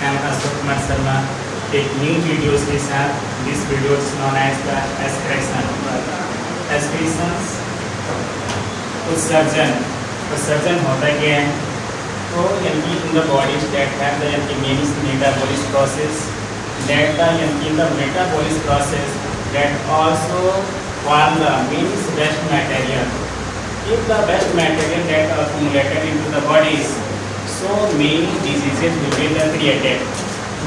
I am Ashok Kumar Sharma. एक new videos के साथ this video is known as the excretion. Excretions उत्सर्जन होता क्या है? तो यानी in the body that have the यानी many metabolic process that the यानी in the metabolic process that also form the means waste material. If the waste material that accumulated into the bodies, so many diseases will be created.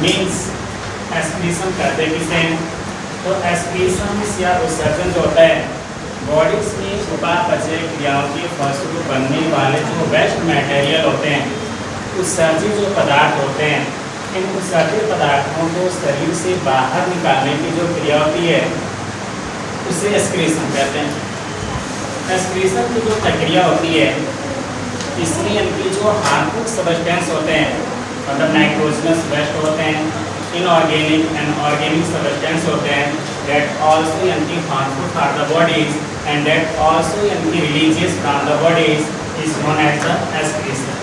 Means excretion करते किसे? तो excretion या उत्सर्जन जो होता है bodies में उपापचय क्रियाओं के फलस्वरूप बनने वाले जो वेस्ट मटेरियल होते हैं, उत्सर्जित जो पदार्थ होते हैं, इन उत्सर्जित पदार्थों को शरीर से बाहर निकालने की जो क्रिया होती है उसे एक्सक्रीशन कहते हैं. एक्सक्रीशन की जो प्रक्रिया होती है इसमें इनकी जो हार्मफुल सब्सटेंस होते हैं मतलब नाइट्रोजनस वेस्ट होते हैं, इनऑर्गेनिक एंड ऑर्गेनिक सब्सटेंस होते हैं दैट आल्सो इनकी harmful for the bodies and that also इनकी releases from the bodies is known as the excretion.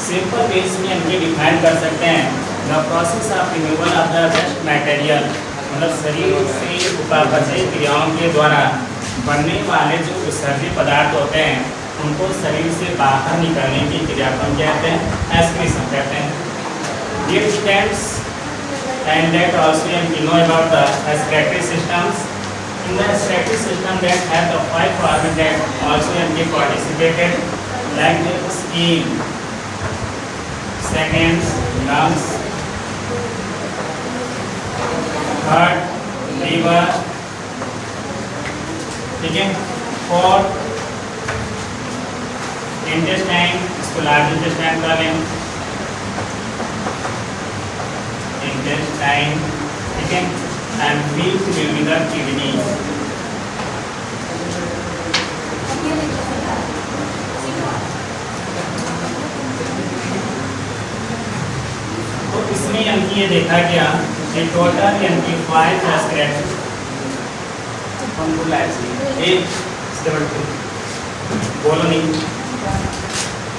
Simple ways में इनके डिफाइन कर सकते हैं the process of removal of the waste material मतलब शरीर से उपापचय क्रियाओं के द्वारा बनने वाले जो उत्सर्जित पदार्थ होते हैं उनको शरीर से बाहर निकालने की क्रिया को कहते हैं एक्सक्रीशन कहते हैं. It stands and that also you know about the excretory systems. In the excretory system that have the 5 organs that also be participated like the skin, seconds, lungs, heart, liver, ठीक है, और intestine, इसको large intestine का लें, intestine, ठीक है, and fifth will be the kidney. तो इसमें यानी ये देखा गया कि टोटल यानी 5 एक्सक्रेटरी हम बोला है 8 बोलो नहीं,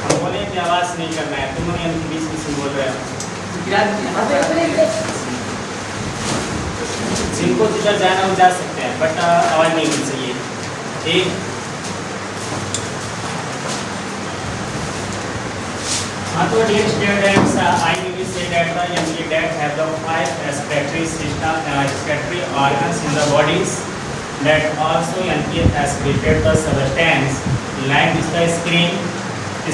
हम बोले कि आवाज़ नहीं करना है, तुम यानी बीच में बोल रहे हो. जिनको जिधर जाना वो जा सकते हैं बट आवाज़ नहीं होनी चाहिए. ठीक, हाँ तो dear students I will say that the यानी that have the 5 excretory system excretory organs in the bodies that also यानी excreted the substance like this the skin.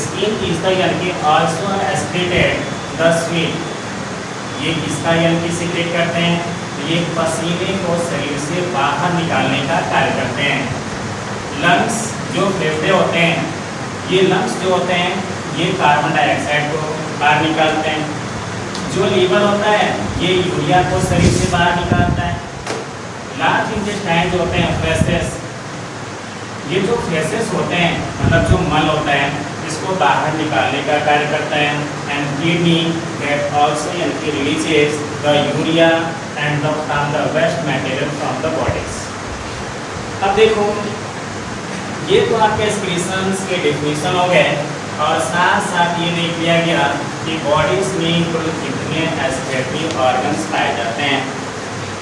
Skin is the यानी आल्सो एक्सक्रीटेड द स्वीट. ये किसका यानी secret करते हैं? ये पसीने को शरीर से बाहर निकालने का कार्य करते हैं. लंग्स जो फेफड़े होते हैं, ये लंग्स जो होते हैं ये कार्बन डाइऑक्साइड को बाहर निकालते हैं. जो लीवर होता है ये यूरिया को शरीर से बाहर निकालता है. लार्ज इंटेस्टाइन जो होते हैं फेसेस, ये जो फेसेस होते हैं मतलब जो मल होता है इसको बाहर निकालने का कार्य करता है. एंड किडनी दैट आल्सो यानी releases the urea and the from the waste material from the bodies. अब देखो ये तो आपके एक्सक्रीशंस के डेफिनेशन हो गए और साथ साथ ये नहीं किया गया कि बॉडीज में कुल कितने एक्सक्रेटरी ऑर्गन्स पाए जाते हैं.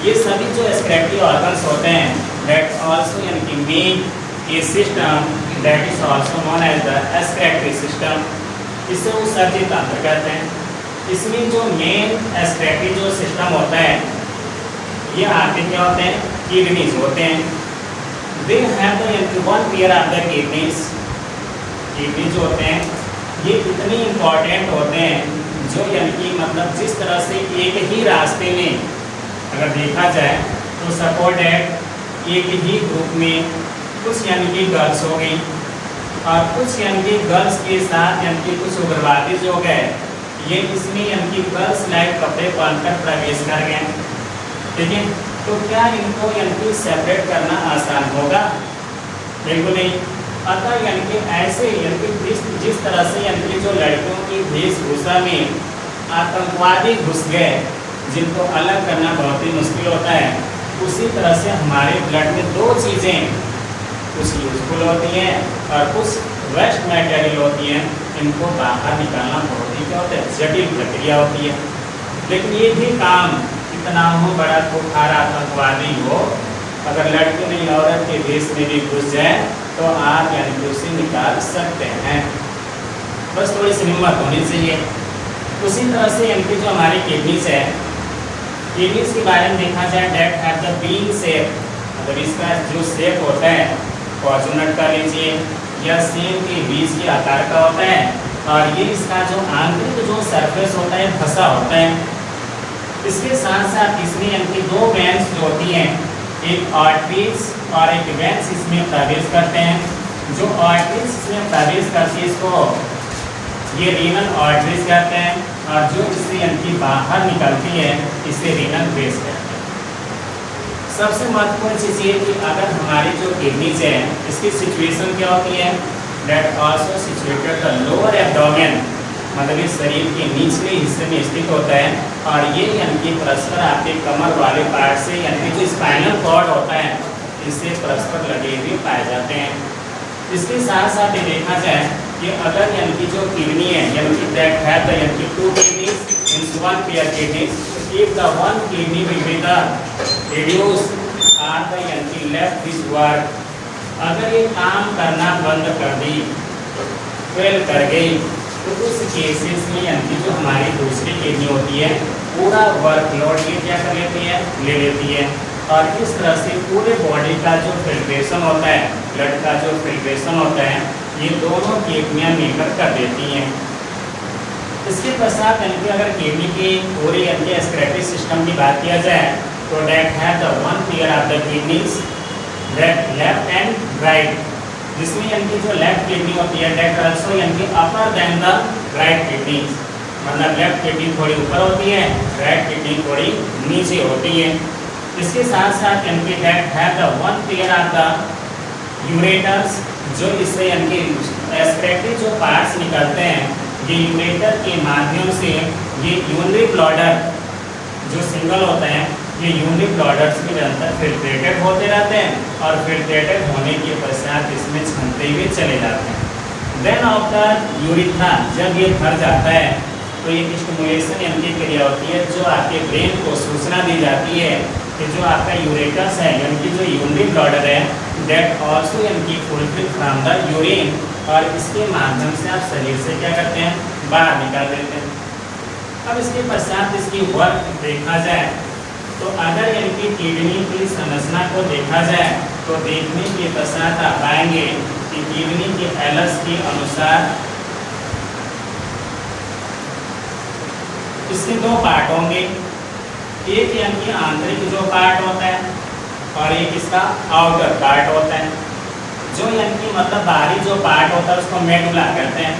ये सभी जो एक्सक्रेटरी ऑर्गन्स होते हैं दैट आल्सो यानी make a system that is also known as the excretory system. इसे उत्सर्जित तंत्र कहते हैं. इसमें जो मेन एक्सक्रेटरी जो सिस्टम होता है ये आपके क्या होते हैं? किडनीज होते हैं. They have the one pair of the kidneys. Kidney जो होते हैं ये इतने इम्पॉर्टेंट होते हैं जो यानी कि मतलब जिस तरह से एक ही रास्ते में अगर देखा जाए तो सपोज दैट एक ही ग्रुप में कुछ यानी कि गर्ल्स हो गई और कुछ यानी कि गर्ल्स के साथ यानी कि कुछ उग्रवादी जो हो गए ये इसमें यानी कि गर्ल्स लाइक कपड़े पहनकर प्रवेश कर गए. ठीक है, तो क्या इनको यानी कि सेपरेट करना आसान होगा? बिल्कुल नहीं. अतः यानी कि ऐसे यानी कि जिस तरह से यानी कि जो लड़कियों की वेशभूषा में आतंकवादी घुस गए जिनको अलग करना बहुत ही मुश्किल होता है, उसी तरह से हमारे ब्लड में 2 चीज़ें कुछ यूजफुल होती हैं और कुछ वेस्ट मटेरियल होती हैं. इनको बाहर निकालना बहुत ही क्या होता है? जटिल प्रक्रिया होती है. लेकिन ये भी काम कितना हो, बड़ा खुखार आतंकवादी हो, अगर लड़के नहीं औरत के देश में भी घुस जाए तो आप यानी कि उसे निकाल सकते हैं। बस थोड़ी सी हिम्मत होनी चाहिए। उसी तरह से यानी कि जो हमारी किडनीज है, किडनीज के बारे में देखा जाए that have the bean shape, मतलब इसका जो शेप होता है फॉर्चूनट का लीजिए या सेब के बीज के आकार का होता है, और ये इसका जो आंतरिक जो सरफेस होता है फंसा होता है। इसके साथ साथ इसमें यानी कि दो वेन्स जो होती हैं, एक आर्टरीज और एक वेन्स इसमें प्रवेश करते हैं। जो आर्टरीज इसमें प्रवेश करती है इसको ये रीनल आर्टरीज कहते हैं, और जो इससे यानी कि बाहर निकलती है इसे रीनल वेन्स कहते हैं। सबसे महत्वपूर्ण चीज़ ये कि अगर हमारी जो किडनीज है इसकी सिचुएशन क्या होती है, that also situated the lower abdomen, मतलब इस शरीर के निचले हिस्से में स्थित होता है, और ये यानी कि परस्पर आपके कमर वाले पार्ट से यानी कि जो स्पाइनल कॉर्ड होता है इससे परस्पर लगे हुए पाए जाते हैं। इसके साथ साथ ये देखा जाए कि अगर यानी कि जो किडनी है यानी कि दैट हैव द यानी कि two kidneys in one pair kidneys, if the one kidney will be the reduce are the यानी कि लेफ्ट दिस वर्क, अगर ये काम करना बंद कर दी, फेल कर गई, तो उस केसेस में यानी कि जो हमारी दूसरी किडनी होती है पूरा वर्कलोड ये क्या कर लेती है, ले लेती है, और इस तरह से पूरे बॉडी का जो फिल्ट्रेशन होता है, ब्लड का जो फिल्ट्रेशन होता है, ये दोनों किडनियाँ मिलकर कर देती हैं। इसके पश्चात यानी कि अगर किडनी की पूरी यानी कि एक्सक्रीटरी सिस्टम की बात किया जाए तो that have the one pair of the kidneys that left and right, जिसमें यानी कि जो लेफ्ट किडनी होती है डेट आल्सो यानी कि अपर देन द राइट किडनी, मतलब लेफ्ट किडनी थोड़ी ऊपर होती है, राइट किडनी थोड़ी नीचे होती है। इसके साथ साथ यानी कि that have the one pair of the ureters, जो इससे यानी कि एक्सक्रीटरी जो पार्ट्स निकलते हैं ये यूरेटर के माध्यम से ये यूरिनरी ब्लॉडर जो सिंगल होता है ये यूरिनरी ब्लॉडर्स के निरंतर फिल्ट्रेटेड होते रहते हैं, और फिल्ट्रेटेड होने के पश्चात इसमें छनते हुए चले जाते हैं। देन आफ्टर यूरिथ्रा जब ये भर जाता है तो ये स्टिमुलेशन यानी कि क्रिया होती है जो आपके ब्रेन को सूचना दी जाती है कि जो आपका यूरेटस है यानी कि जो यूरिनरी ब्लॉडर है दैट आल्सो यानी कि फुलफिल फ्रॉम द यूरिन, और इसके माध्यम से आप शरीर से क्या करते हैं, बाहर निकाल देते हैं। अब इसके पश्चात इसकी वर्क देखा जाए तो अगर यानी कि किडनी की संरचना को देखा जाए तो देखने के पश्चात आप पाएंगे कि किडनी के एलस के अनुसार इसके दो पार्ट होंगे, एक यानी कि आंतरिक जो पार्ट होता है और एक इसका आउटर पार्ट होता है। जो यानी कि मतलब बाहरी जो पार्ट होता है उसको मेडुला कहते हैं,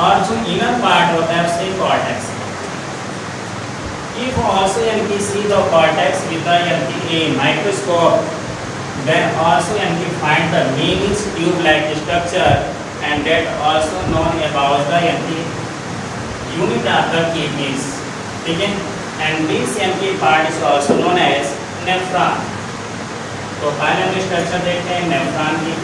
और जो इनर पार्ट होता है उसे कॉर्टेक्स। If also यानी कि see the cortex with the यानी कि a microscope, then also यानी कि find the means tube-like structure, and that also known about the यानी कि unit of the kidneys, ठीक है। And this यानी कि part is also known as nephron। तो पहले हम स्ट्रक्चर देखते हैं नेफ्रॉन की।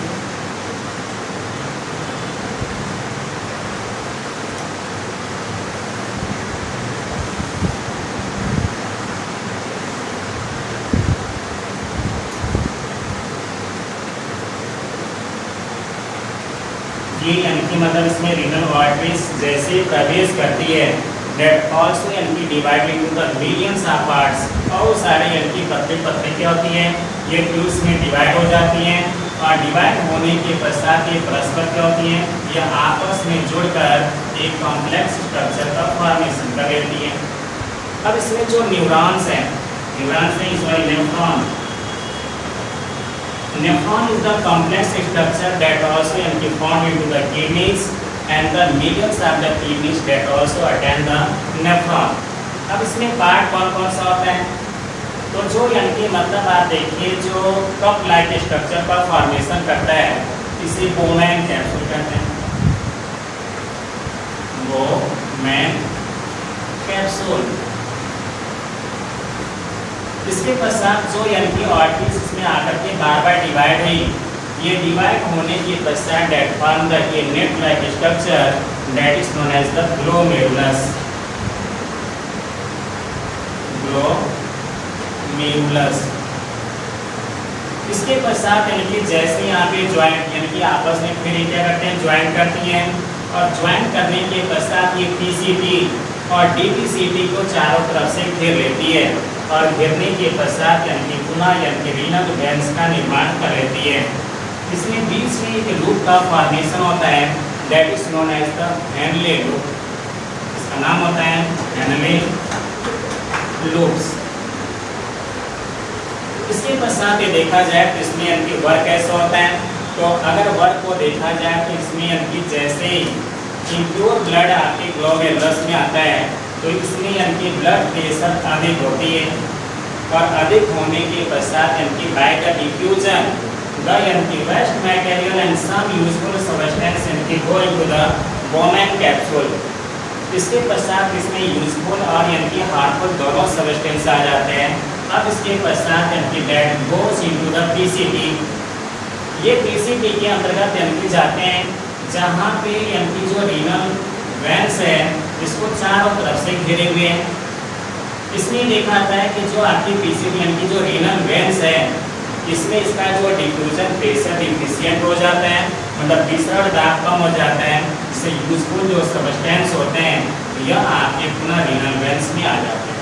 ये यानी कि मतलब इसमें रीनल आर्टरीज जैसे प्रवेश करती है दैट आल्सो यानी कि divide into the millions of parts, और सारे यानी कि पत्ते पत्ते क्या होती हैं ये ट्यूब्स में डिवाइड हो जाती हैं, और डिवाइड होने के पश्चात ये परस्पर क्या होती हैं ये आपस में जुड़कर एक कॉम्प्लेक्स स्ट्रक्चर का फॉर्मेशन कर लेती हैं। अब इसमें जो न्यूरॉन्स हैं, न्यूरॉन्स नहीं sorry nephron, nephron is the complex structure that also यानी कि formed into the kidneys and the millions of the kidneys that also attend the nephron। अब इसमें पार्ट कौन कौन सा होता है, तो जो यानी कि मतलब आप देखिए जो कप लाइक स्ट्रक्चर का फॉर्मेशन करता है इसे बोमैन कैप्सूल कहते हैं, बोमैन कैप्सूल। इसके पश्चात जो यानी कि आर्टरीज इसमें आकर के बार बार डिवाइड है, ये डिवाइड होने के पश्चात that form the a net like structure that is known as the glomerulus. Glomerulus. इसके पश्चात यानी कि जैसे यहाँ पे ज्वाइंट यानी कि आपस में फिर क्या करते हैं, ज्वाइंट करती हैं, और ज्वाइंट करने के पश्चात ये पीसीटी और डीपीसीटी को चारों तरफ से घेर लेती है, और घेरने के पश्चात यानी कि पुनः यानी कि रीनल वेन्स का निर्माण कर लेती है। इसमें बीच में एक लूप का फॉर्मेशन होता है, that is known as the Henle loop. इसका नाम होता है हेनले लूप्स। इसके पश्चात ये देखा जाए तो इसमें यानी कि वर्क कैसा होता है, तो अगर वर्क को देखा जाए तो इसमें यानी कि जैसे इम्प्योर ब्लड आपके ग्लोमेरुलस में आता है तो इसमें यानी कि ब्लड प्रेशर अधिक होती है, और अधिक होने के पश्चात यानी कि बाय द डिफ्यूजन द यानी कि waste material and some useful substance यानी कि go into the Bowman capsule. इसके पश्चात इसमें यूजफुल और यानी कि हार्मफुल दोनों सब्सटेंस आ जाते हैं। अब इसके पश्चात यानी कि that goes into the PCT. ये पीसीटी के अंतर्गत यानी कि जाते हैं जहाँ पे यानी कि जो रीनल वेन्स है इसको चारों तरफ से घेरे हुए हैं। इसमें देखा जाता है कि जो आपकी पीसीटी यानी कि जो रीनल वेन्स है इसमें इसका जो डिफ्यूजन प्रेशर डिफिशिएंट हो जाता है, मतलब विसरण दाब कम हो जाता है, जिससे यूजफुल जो सब्सटेंस होते हैं यह आपके पुनः रीनल वेन्स में आ जाते हैं।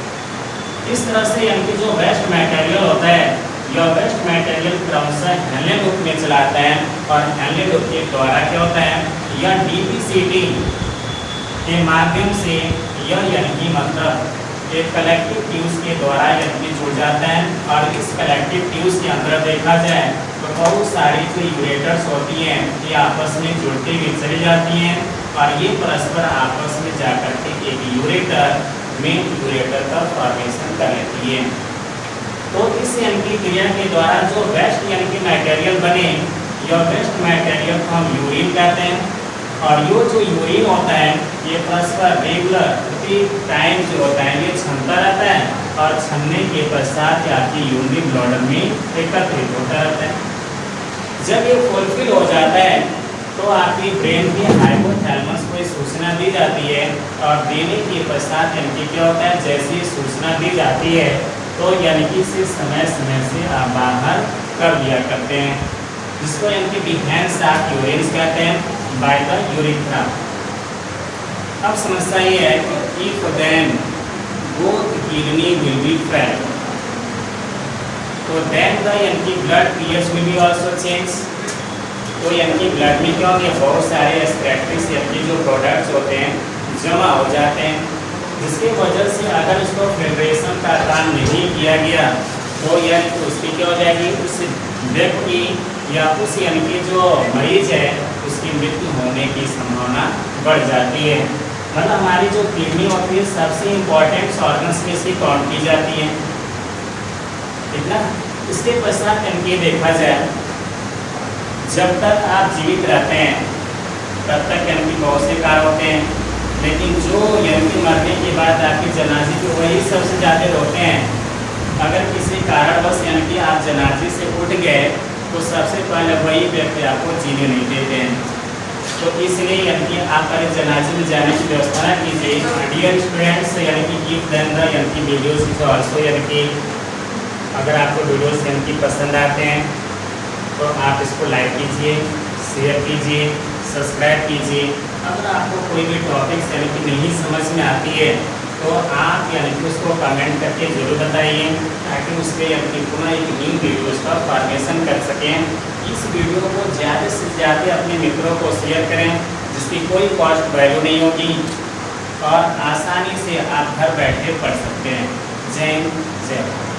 इस तरह से यानी कि जो वेस्ट मटेरियल होता है यह वेस्ट मटेरियल क्रमशः हेनले लूप में चलाता है, और हेनले लूप के द्वारा क्या होता है, यह डीपीसीटी के माध्यम से यह यानी कि मतलब एक कलेक्टिव ट्यूब्स के द्वारा यानी कि जुड़ जाता है, और इस कलेक्टिव ट्यूब्स के अंदर देखा जाए तो बहुत सारी जो यूरेटर्स होती हैं ये आपस में जुड़ती हुई चली जाती हैं, और ये परस्पर आपस में जाकर के एक यूरेटर में यूरेटर का फॉर्मेशन कर लेती है। तो इस यानी कि क्रिया के द्वारा जो वेस्ट यानी कि मटेरियल बने, यह वेस्ट मटेरियल को हम यूरिन कहते हैं, और ये जो यूरिन होता है ये परस्पर रेगुलर प्रति टाइम जो होता है ये छनता रहता है, और छनने के पश्चात आपकी यूरिनरी ब्लैडर में एकत्रित होता रहता है। जब ये फुलफिल हो जाता है तो आपकी ब्रेन के हाइपोथैलेमस को सूचना दी जाती है, और देने के पश्चात यानी कि क्या होता है, जैसी सूचना दी जाती है तो यानी कि इसे समय समय से आप बाहर कर दिया करते हैं, जिसको यानी कि डिफेंस ऑफ यूरिन कहते हैं बाय द यूरेथ्रा। अब समस्या ये है कि if then both kidney will be failed, तो देन द यानी कि blood pH will be also change. तो यानी कि ब्लड में क्या होते हैं, बहुत सारे एक्सक्रीटरीज यानी कि जो प्रोडक्ट्स होते हैं जमा हो जाते हैं, जिसकी वजह से अगर इसको फिल्ट्रेशन का काम नहीं किया गया तो यानी कि उसकी क्या हो जाएगी, उस व्यक्ति या उस यानी कि जो मरीज है उसकी मृत्यु होने की संभावना बढ़ जाती है। मतलब हमारी जो किडनी होती है सबसे इम्पोर्टेंट ऑर्गन्स में इसकी काउंट की जाती है, ठीक ना। इसके पश्चात यानी कि देखा जाए जब तक आप जीवित रहते हैं तब तक यानी कि बहुत से कार्य होते हैं, लेकिन जो यानी कि मरने के बाद आपकी जनाजे को वही सबसे ज़्यादा रोते हैं। अगर किसी कारणवश यानी कि आप जनाजे से उठ गए तो सबसे पहले वही व्यक्ति आपको जीने नहीं देते हैं। तो इसलिए यानी कि आप पहले जनाजे में जाने की व्यवस्था ना कीजिए। डियर स्टूडेंट्स यानी कि गिव देम द यानी कि वीडियोस इज आल्सो यानी कि अगर आपको वीडियोस यानी कि पसंद आते हैं तो आप इसको लाइक कीजिए, शेयर कीजिए, सब्सक्राइब कीजिए। अगर आपको कोई भी टॉपिक्स यानी कि नहीं समझ में आती है तो आप यानी कि उसको कमेंट करके ज़रूर बताइए, ताकि उस पर यानी कि पुनः एक न्यू वीडियोज़ का फॉर्मेशन कर सकें। इस वीडियो को ज़्यादा से ज़्यादा अपने मित्रों को शेयर करें, जिसकी कोई कॉस्ट वैल्यू नहीं होगी और आसानी से आप घर बैठे पढ़ सकते हैं। जय हिंद, जय भारत।